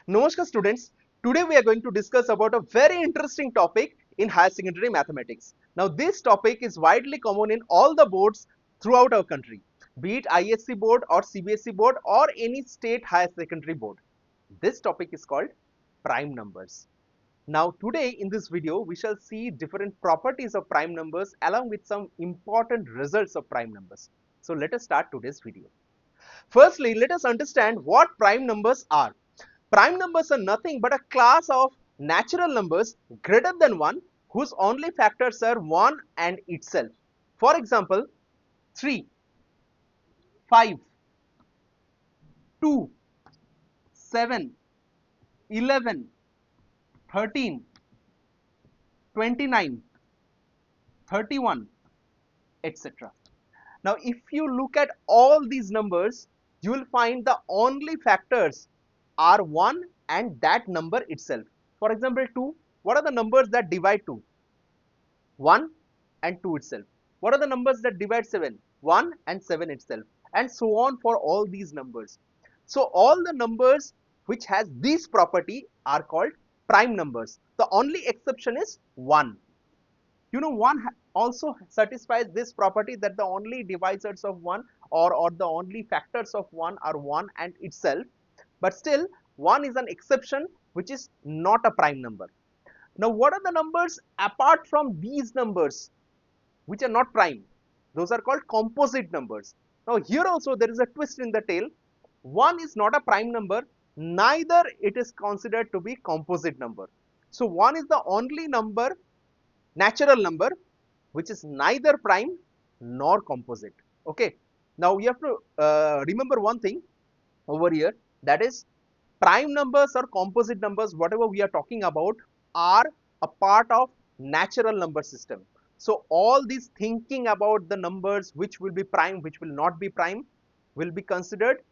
Namaskar students, today we are going to discuss about a very interesting topic in higher secondary mathematics. Now this topic is widely common in all the boards throughout our country, be it ISC board or CBSE board or any state higher secondary board. This topic is called prime numbers. Now today in this video we shall see different properties of prime numbers along with some important results of prime numbers. So let us start today's video. Firstly, let us understand what prime numbers are. Prime numbers are nothing but a class of natural numbers greater than 1 whose only factors are 1 and itself. For example, 3, 5, 2, 7, 11, 13, 29, 31, etc. Now, if you look at all these numbers, you will find the only factors are 1 and that number itself. For example, 2, what are the numbers that divide 2? 1 and 2 itself. What are the numbers that divide 7? 1 and 7 itself, and so on for all these numbers. So all the numbers which has this property are called prime numbers. The only exception is 1. You know, 1 also satisfies this property that the only divisors of 1 or the only factors of 1 are 1 and itself, but still 1 is an exception which is not a prime number. Now what are the numbers apart from these numbers which are not prime? Those are called composite numbers. Now here also there is a twist in the tale. 1 is not a prime number, neither it is considered to be composite number. So 1 is the only number, natural number, which is neither prime nor composite. Okay. Now you have to remember one thing over here, that is prime numbers or composite numbers, whatever we are talking about, are a part of natural number system. So all this thinking about the numbers which will be prime, which will not be prime, will be considered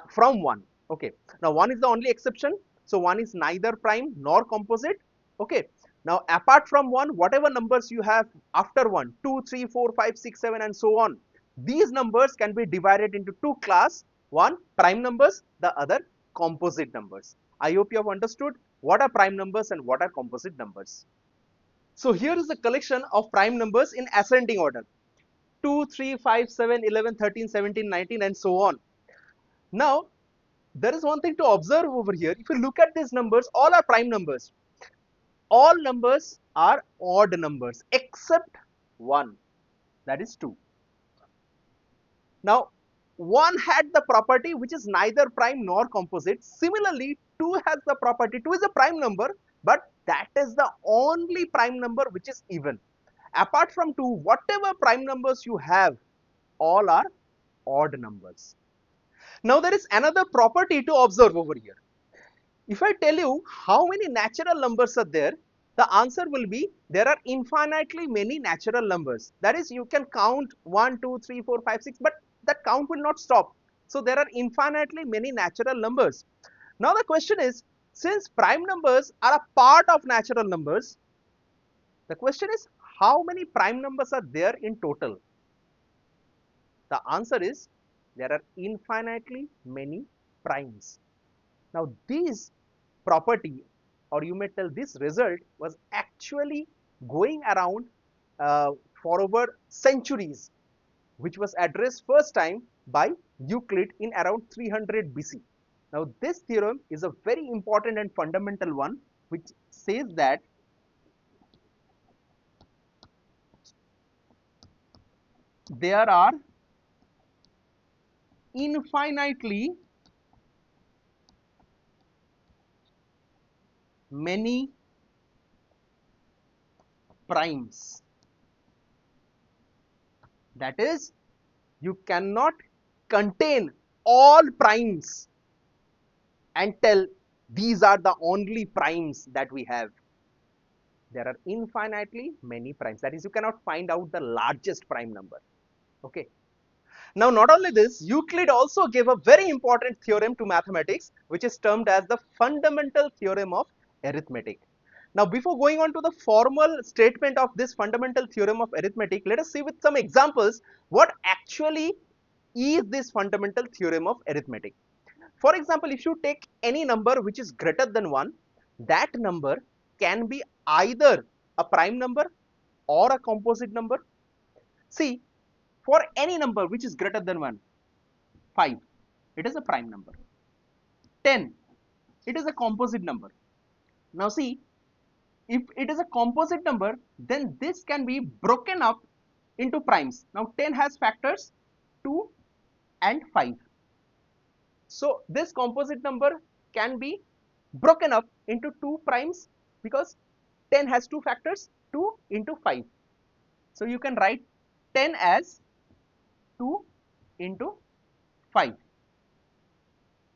from 1. Okay. Now 1 is the only exception. So 1 is neither prime nor composite. Okay. Now apart from 1, whatever numbers you have after 1, 2, 3, 4, 5, 6, 7 and so on, these numbers can be divided into two classes, one prime numbers, the other composite numbers. I hope you have understood what are prime numbers and what are composite numbers. So here is the collection of prime numbers in ascending order: 2, 3, 5, 7, 11, 13, 17, 19 and so on. Now there is one thing to observe over here. If you look at these numbers, all are prime numbers. All numbers are odd numbers except one, that is 2. Now 1 had the property which is neither prime nor composite. Similarly, 2 has the property, 2 is a prime number, but that is the only prime number which is even. Apart from 2, whatever prime numbers you have, all are odd numbers. Now there is another property to observe over here. If I tell you how many natural numbers are there, the answer will be there are infinitely many natural numbers. That is, you can count 1, 2, 3, 4, 5, 6, but that count will not stop. So there are infinitely many natural numbers. Now the question is, since prime numbers are a part of natural numbers, the question is how many prime numbers are there in total? The answer is there are infinitely many primes. Now this property, or you may tell this result, was actually going around for over centuries, which was addressed first time by Euclid in around 300 BC. Now this theorem is a very important and fundamental one, which says that there are infinitely many primes. That is, you cannot contain all primes and tell these are the only primes that we have. There are infinitely many primes. That is, you cannot find out the largest prime number. Okay. Now not only this, Euclid also gave a very important theorem to mathematics, which is termed as the fundamental theorem of arithmetic. Now before going on to the formal statement of this fundamental theorem of arithmetic, let us see with some examples what actually is this fundamental theorem of arithmetic. For example, if you take any number which is greater than 1, that number can be either a prime number or a composite number. See, for any number which is greater than 1, 5, it is a prime number. 10, it is a composite number. Now see, if it is a composite number, then this can be broken up into primes. Now 10 has factors 2 and 5. So this composite number can be broken up into 2 primes because 10 has 2 factors, 2 into 5. So you can write 10 as 2 into 5.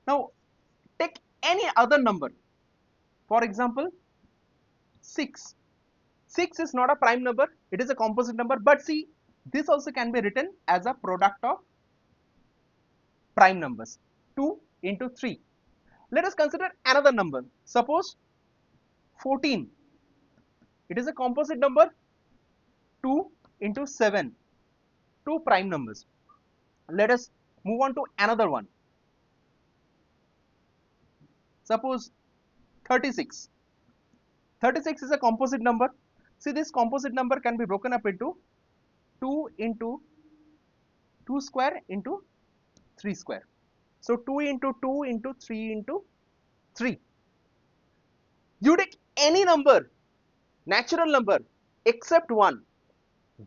Now take any other number. For example, 6. 6 is not a prime number, it is a composite number, but see, this also can be written as a product of prime numbers, 2 into 3. Let us consider another number. Suppose 14. It is a composite number, 2 into 7, 2 prime numbers. Let us move on to another one. Suppose 36. 36 is a composite number. See, this composite number can be broken up into 2 into 2 square into 3 square. So 2 into 2 into 3 into 3. You take any number, natural number, except one.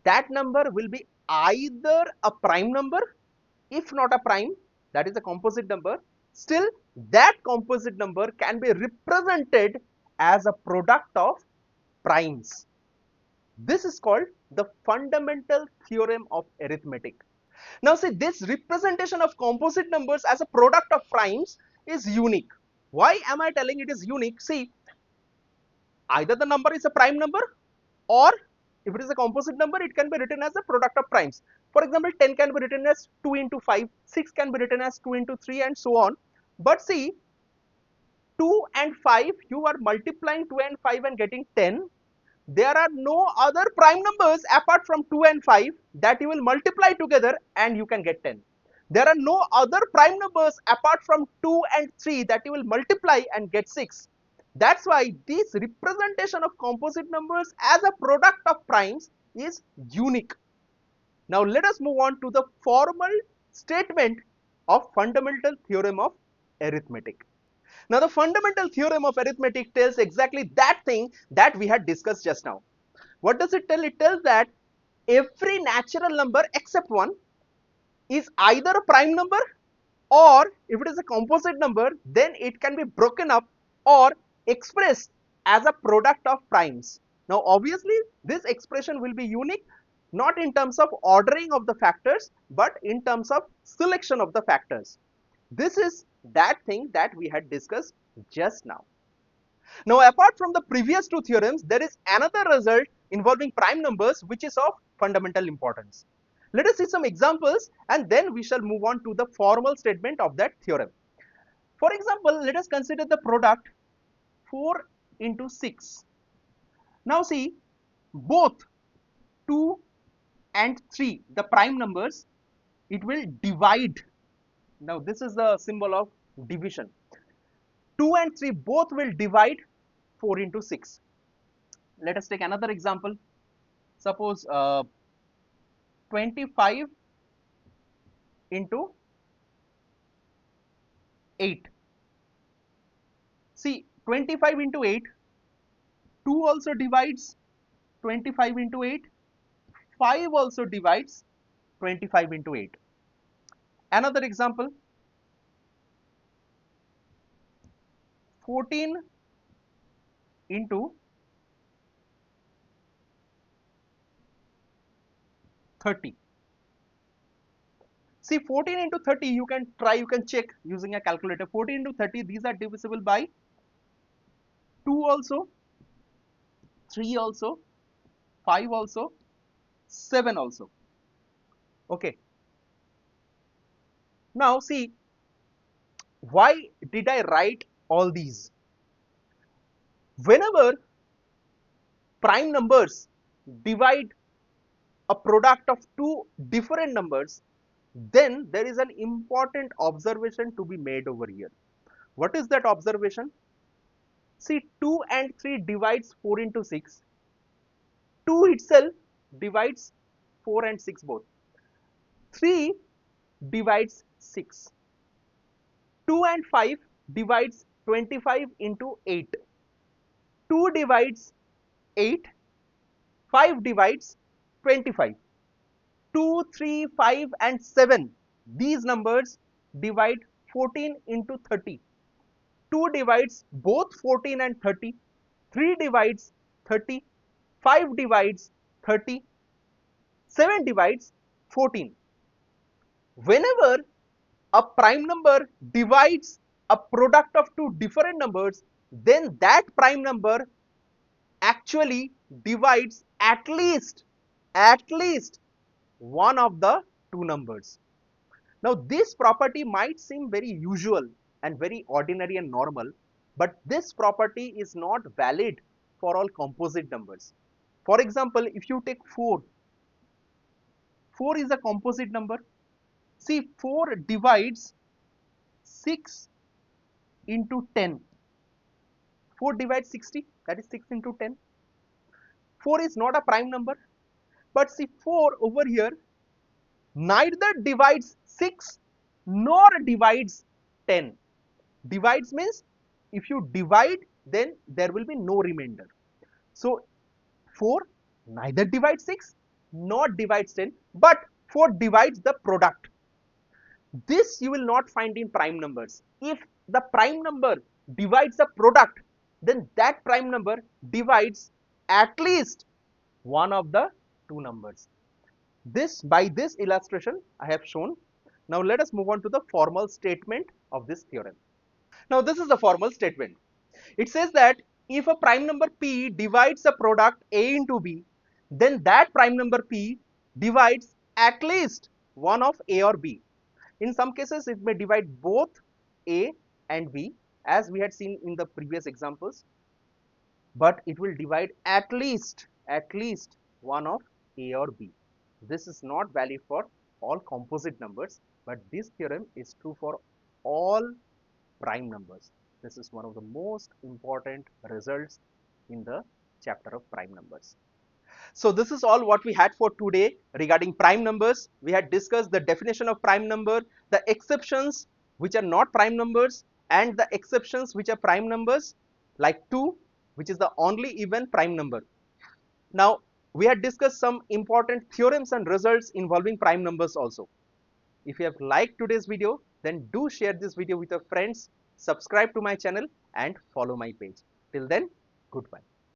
That number will be either a prime number, if not a prime, that is a composite number. Still, that composite number can be represented as a product of primes. This is called the fundamental theorem of arithmetic. Now see, this representation of composite numbers as a product of primes is unique. Why am I telling it is unique? See, either the number is a prime number, or if it is a composite number, it can be written as a product of primes. For example, 10 can be written as 2 into 5, 6 can be written as 2 into 3 and so on. But see, 2 and 5, you are multiplying 2 and 5 and getting 10. There are no other prime numbers apart from 2 and 5 that you will multiply together and you can get 10. There are no other prime numbers apart from 2 and 3 that you will multiply and get 6. That's why this representation of composite numbers as a product of primes is unique. Now let us move on to the formal statement of fundamental theorem of arithmetic. Now the fundamental theorem of arithmetic tells exactly that thing that we had discussed just now. What does it tell? It tells that every natural number except one is either a prime number, or if it is a composite number, then it can be broken up or expressed as a product of primes. Now obviously this expression will be unique, not in terms of ordering of the factors, but in terms of selection of the factors. This is that thing that we had discussed just now. Now apart from the previous two theorems, there is another result involving prime numbers which is of fundamental importance. Let us see some examples and then we shall move on to the formal statement of that theorem. For example, let us consider the product 4 into 6. Now see, both 2 and 3, the prime numbers, it will divide. Now this is the symbol of division. 2 and 3 both will divide 4 into 6. Let us take another example. Suppose 25 into 8. See, 25 into 8, 2 also divides 25 into 8, 5 also divides 25 into 8. Another example, 14 into 30. See, 14 into 30, you can check using a calculator. 14 into 30, these are divisible by 2 also, 3 also, 5 also, 7 also. Okay. Now see, why did I write all these? Whenever prime numbers divide a product of two different numbers, then there is an important observation to be made over here. What is that observation? See, 2 and 3 divides 4 into 6. 2 itself divides 4 and 6 both. 3 divides 6. 2 and 5 divides 25 into 8. 2 divides 8. 5 divides 25. 2, 3, 5 and 7. These numbers divide 14 into 30. 2 divides both 14 and 30. 3 divides 30. 5 divides 30. 7 divides 14. Whenever a prime number divides a product of two different numbers, then that prime number actually divides at least one of the two numbers. Now this property might seem very usual and very ordinary and normal, but this property is not valid for all composite numbers. For example, if you take 4, 4 is a composite number. See, 4 divides 6 into 10. 4 divides 60, that is 6 into 10. 4 is not a prime number, but see, 4 over here neither divides 6 nor divides 10. Divides means if you divide, then there will be no remainder. So 4 neither divides 6 nor divides 10, but 4 divides the product. This you will not find in prime numbers. If the prime number divides a product, then that prime number divides at least one of the two numbers. By this illustration I have shown. Now let us move on to the formal statement of this theorem. Now this is the formal statement. It says that if a prime number p divides a product a into b, then that prime number p divides at least one of a or b. In some cases it may divide both a and b, as we had seen in the previous examples, but it will divide at least one of a or b. This is not valid for all composite numbers, but this theorem is true for all prime numbers. This is one of the most important results in the chapter of prime numbers. So this is all what we had for today regarding prime numbers. We had discussed the definition of prime number, the exceptions which are not prime numbers, and the exceptions which are prime numbers, like 2, which is the only even prime number. Now we had discussed some important theorems and results involving prime numbers also. If you have liked today's video, then do share this video with your friends, subscribe to my channel and follow my page. Till then, goodbye.